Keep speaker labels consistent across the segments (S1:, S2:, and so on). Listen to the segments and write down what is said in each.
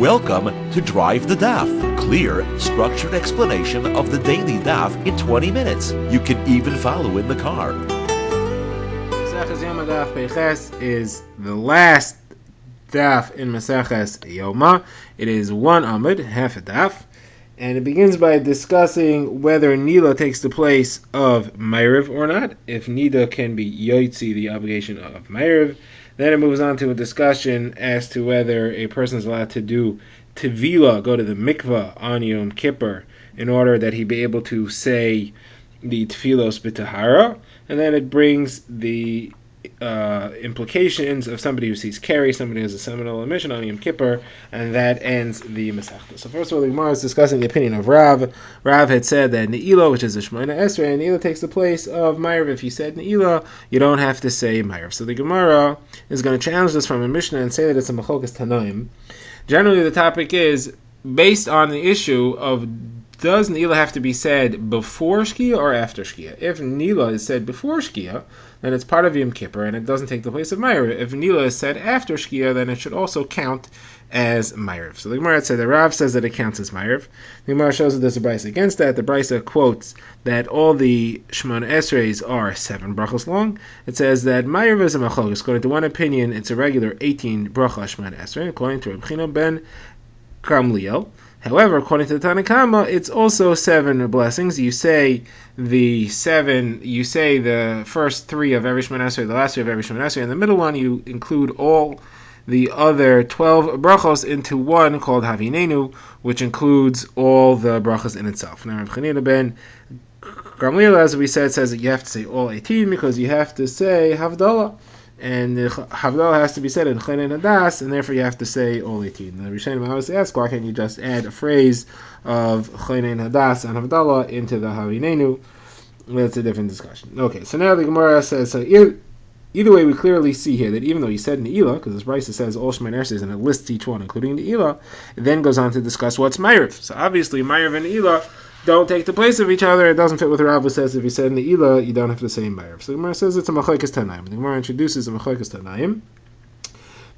S1: Welcome to Drive the Daf, clear, structured explanation of the daily daf in 20 minutes. You can even follow in the car.
S2: Maseches Yoma Daf Peiches is the last daf in Maseches Yoma. It is one amud, half a daf, and it begins by discussing whether Nila takes the place of Ma'ariv or not. If Nida can be Yotzi, the obligation of Ma'ariv. Then it moves on to a discussion as to whether a person is allowed to do Tevila, go to the mikvah on Yom Kippur, in order that he be able to say the Tefilos B'Tahara. And then it brings the implications of somebody who sees Keri, somebody who has a seminal emission on Yom Kippur, and that ends the Masechta. So first of all, the Gemara is discussing the opinion of Rav. Rav had said that Ne'ilah, which is a Shemona Esrei, and Ne'ilah takes the place of Ma'ariv. If you said Ne'ilah, you don't have to say Ma'ariv. So the Gemara is going to challenge this from a Mishnah and say that it's a Machokas Tanoim. Generally, the topic is based on the issue of does Ne'ilah have to be said before Shkia or after Shkia? If Ne'ilah is said before Shkia, then it's part of Yom Kippur and it doesn't take the place of Ma'ariv. If Ne'ilah is said after Shkia, then it should also count as Ma'ariv. So the Gemara said that Rav says that it counts as Ma'ariv. The Gemara shows that there's a brisa against that. The brisa quotes that all the Shemona Esreis are 7 brachos long. It says that Ma'ariv is a machlokas. According to one opinion, it's a regular 18 bracha Shemona Esrei. According to Reb China ben Gamliel. However, according to the Tanna Kama, it's also 7 blessings. You say the first 3 of every Shemona Esrei, the last 3 of every Shemona Esrei, and the middle one you include all the other 12 brachos into one called Havinenu, which includes all the brachos in itself. Now, Reb China ben Gamliel, as we said, says that you have to say all 18 because you have to say Havdalah. And the Havdalah has to be said in Chen and Hadas, and therefore you have to say all 18. The Rishonim obviously ask, why can't you just add a phrase of Chen and Hadas and Havdalah into the Havinenu? That's a different discussion. Okay, so now the Gemara says, so either way we clearly see here that even though you said Ne'ilah, because this brisa says all Shemona Esreis and it lists each one, including Ne'ilah, it then goes on to discuss what's Ma'ariv. So obviously Ma'ariv and Ne'ilah don't take the place of each other. It doesn't fit with Rav, who says if you said Ne'ilah, you don't have to say Ma'ariv. So the Gemara says it's a Machokas Tanaim. The Gemara introduces a Machokas Tanaim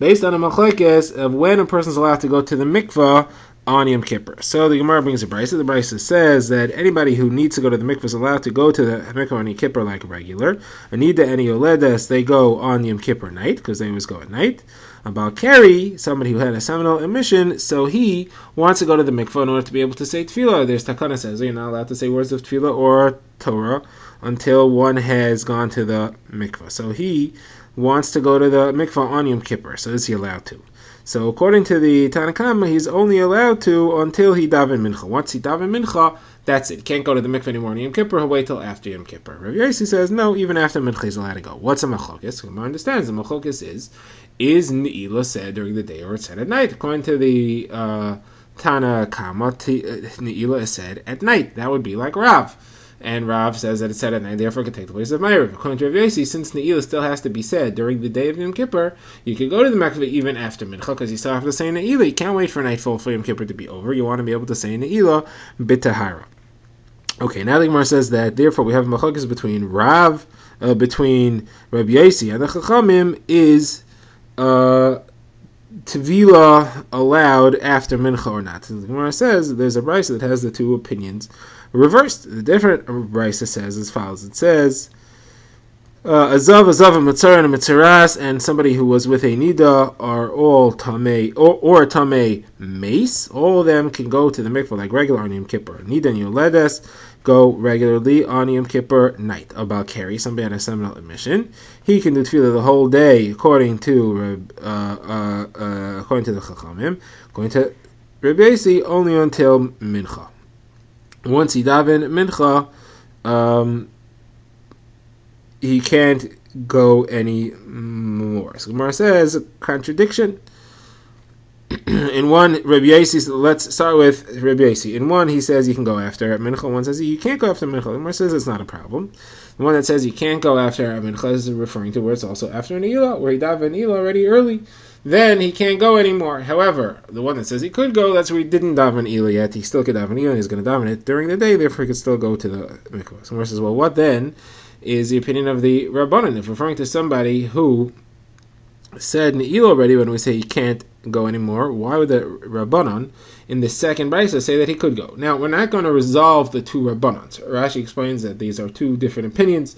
S2: based on a Machokas of when a person is allowed to go to the mikvah on Yom Kippur. So the Gemara brings a brisa. The brisa says that anybody who needs to go to the mikvah is allowed to go to the mikvah on Yom Kippur like a regular. Anida and Yoledes, they go on Yom Kippur night, because they always go at night. About Keri, somebody who had a seminal emission, so he wants to go to the mikvah in order to be able to say tefillah. There's Takana says you're not allowed to say words of tefillah or Torah until one has gone to the mikvah. So he wants to go to the mikvah on Yom Kippur. So is he allowed to? So according to the Tanna Kama, he's only allowed to until he daven mincha. Once he daven mincha, that's it. He can't go to the mikvah anymore on Yom Kippur. He'll wait till after Yom Kippur. Rav Yossi says no, even after mincha he's allowed to go. What's a machlokas? Gemara understands the machlokas is Ne'ilah said during the day or it's said at night? According to the Tanna Kama, Ne'ilah is said at night. That would be like Rav. And Rav says that it's said at night, therefore it can take the place of Ma'ariv. According to Rav Yossi, since Ne'ilah still has to be said during the day of Yom Kippur, you can go to the mikveh even after Mincha, because you still have to say Ne'ilah. You can't wait for nightfall for Yom Kippur to be over. You want to be able to say Ne'ilah B'Tahara. Okay, now the Gemara says that therefore we have Machokas between between Rav Yossi and the Chachamim is Tevila allowed after Mincha or not. The Gemara says there's a brisa that has the two opinions reversed. The different brisa says as follows. It says Azav, a Mitzar, and a Mitzaras, and somebody who was with a Nida are all Tamei, or a Tamei Mace. All of them can go to the mikvah like regular on Yom Kippur. Nida and Yoledes go regularly on Yom Kippur night. About Keri, somebody had a seminal emission, he can do tefillah the whole day according to the Chachamim. According to Reb Yossi, only until Mincha. Once he daven Mincha, he can't go any more. So Gemara says contradiction. In one, Rabbi Yossi, let's start with Rabbi Yossi. In one, he says you can go after Mincha. One says you can't go after Mincha. The Gemara says it's not a problem. The one that says you can't go after Mincha is referring to where it's also after Ne'ilah, where he davened Ne'ilah already early. Then he can't go anymore. However, the one that says he could go, that's where he didn't daven Ne'ilah yet. He still could daven Ne'ilah, and he's going to daven it during the day, therefore he could still go to the mikvah. So Gemara says, well, what then is the opinion of the Rabbanan? If referring to somebody who said Ne'il already when we say he can't go anymore. Why would the Rabbanon in the second brisa say that he could go? Now, we're not going to resolve the two Rabbanons. Rashi explains that these are two different opinions.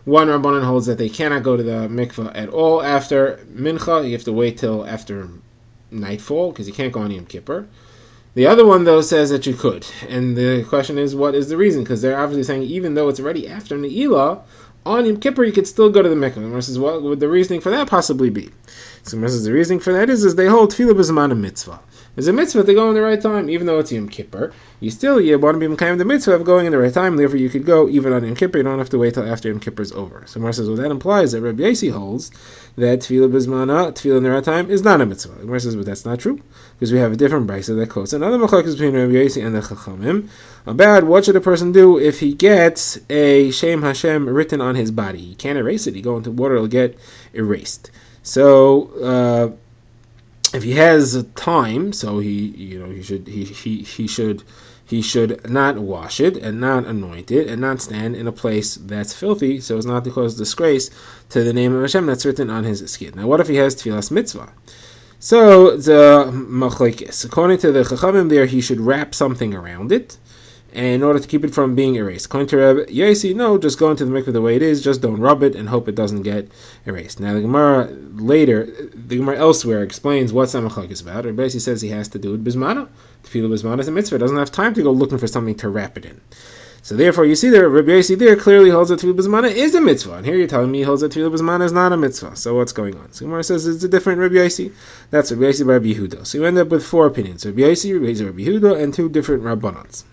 S2: One Rabbanon holds that they cannot go to the mikveh at all after Mincha. You have to wait till after nightfall because you can't go on Yom Kippur. The other one, though, says that you could. And the question is, what is the reason? Because they're obviously saying even though it's already after Ne'ilah, on Yom Kippur you could still go to the mikveh. And says, what would the reasoning for that possibly be? So the reasoning for that is they hold tefillah b'zman a mitzvah. There's a mitzvah to go in the right time, even though it's Yom Kippur. You want to be mekayim the mitzvah of going in the right time. Therefore, you could go even on Yom Kippur. You don't have to wait till after Yom Kippur is over. So Gemara says, well, that implies that Rabbi Yosi holds that tefillah b'zmana, tefillah in the right time, is not a mitzvah. Gemara says, but that's not true, because we have a different brisa that quotes another machlokes between Rabbi Yosi and the Chachamim about what should a person do if he gets a Shem Hashem written on his body. He can't erase it. He go into water, it'll get erased. So if he has time, so he should not wash it and not anoint it and not stand in a place that's filthy, so as not to cause disgrace to the name of Hashem that's written on his skin. Now, what if he has tefillas mitzvah? So the machlokes, according to the Chachamim, there he should wrap something around it, and in order to keep it from being erased. According to Rabbi Yosi, no, just go into the mikveh the way it is, just don't rub it and hope it doesn't get erased. Now the Gemara elsewhere explains what Samachak is about. Rabbi Yosi says he has to do it bismana. Tefillah bismana is a mitzvah, doesn't have time to go looking for something to wrap it in. So therefore you see there, Rabbi Yosi there clearly holds that tefillah bismana is a mitzvah, and here you're telling me he holds that tefillah bismana is not a mitzvah. So what's going on? So Gemara says it's a different Rabbi Yosi. That's Rabbi Yosi by Rabbi Yehuda. So you end up with four opinions: Rabbi Yosi, Rabbi Yehuda, and two different Rabbanans.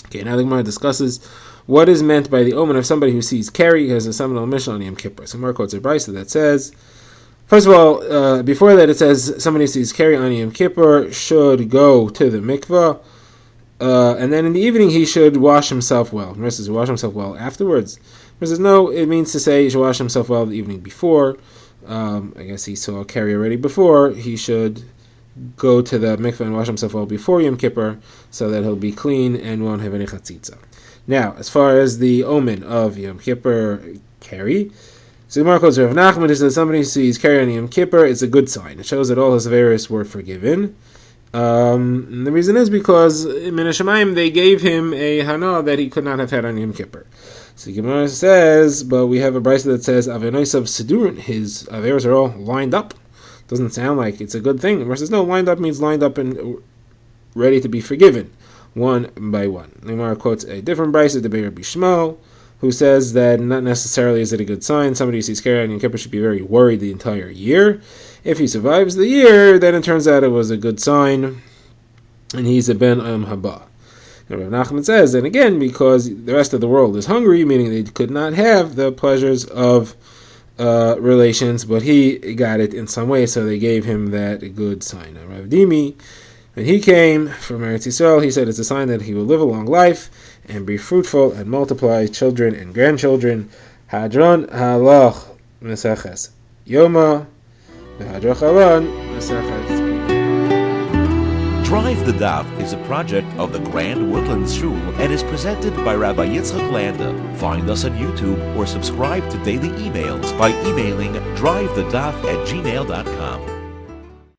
S2: Okay, now the Gemara discusses what is meant by the omen of somebody who sees Keri, has a seminal mission on Yom Kippur. So Gemara quotes a brisa that says, first of all, before that it says somebody who sees Keri on Yom Kippur should go to the mikveh, and then in the evening he should wash himself well. Gemara says wash himself well afterwards. Gemara says no, it means to say he should wash himself well the evening before. I guess he saw Keri already before. He should go to the mikveh and wash himself well before Yom Kippur, so that he'll be clean and won't have any chatzitza. Now, as far as the omen of Yom Kippur Keri, so the Gemara quotes Rav Nachman, who says somebody sees Keri on Yom Kippur, it's a good sign. It shows that all his aveiros were forgiven. And the reason is because in Min Hashemayim they gave him a hana that he could not have had on Yom Kippur. So the Gemara says, but we have a brisa that says Avenoisav Sidurun, his aveiros are all lined up. Doesn't sound like it's a good thing. The Gemara says no, lined up means lined up and ready to be forgiven, one by one. The Gemara quotes a different brisa, the Rabbi Shmuel, who says that not necessarily is it a good sign. Somebody who sees Keri on Yom Kippur should be very worried the entire year. If he survives the year, then it turns out it was a good sign, and he's a ben haba. And Rav Nachman says, and again, because the rest of the world is hungry, meaning they could not have the pleasures of relations, but he got it in some way, so they gave him that good sign. Now, Rav Dimi, when he came from Eretz Yisrael, he said it's a sign that he will live a long life and be fruitful and multiply children and grandchildren. Hadron halach meseches Yoma, v'hadron halon meseches.
S1: Drive the Daf is a project of the Grand Woodlands Shul and is presented by Rabbi Yitzchak Landa. Find us on YouTube or subscribe to daily emails by emailing drivethedaf@gmail.com.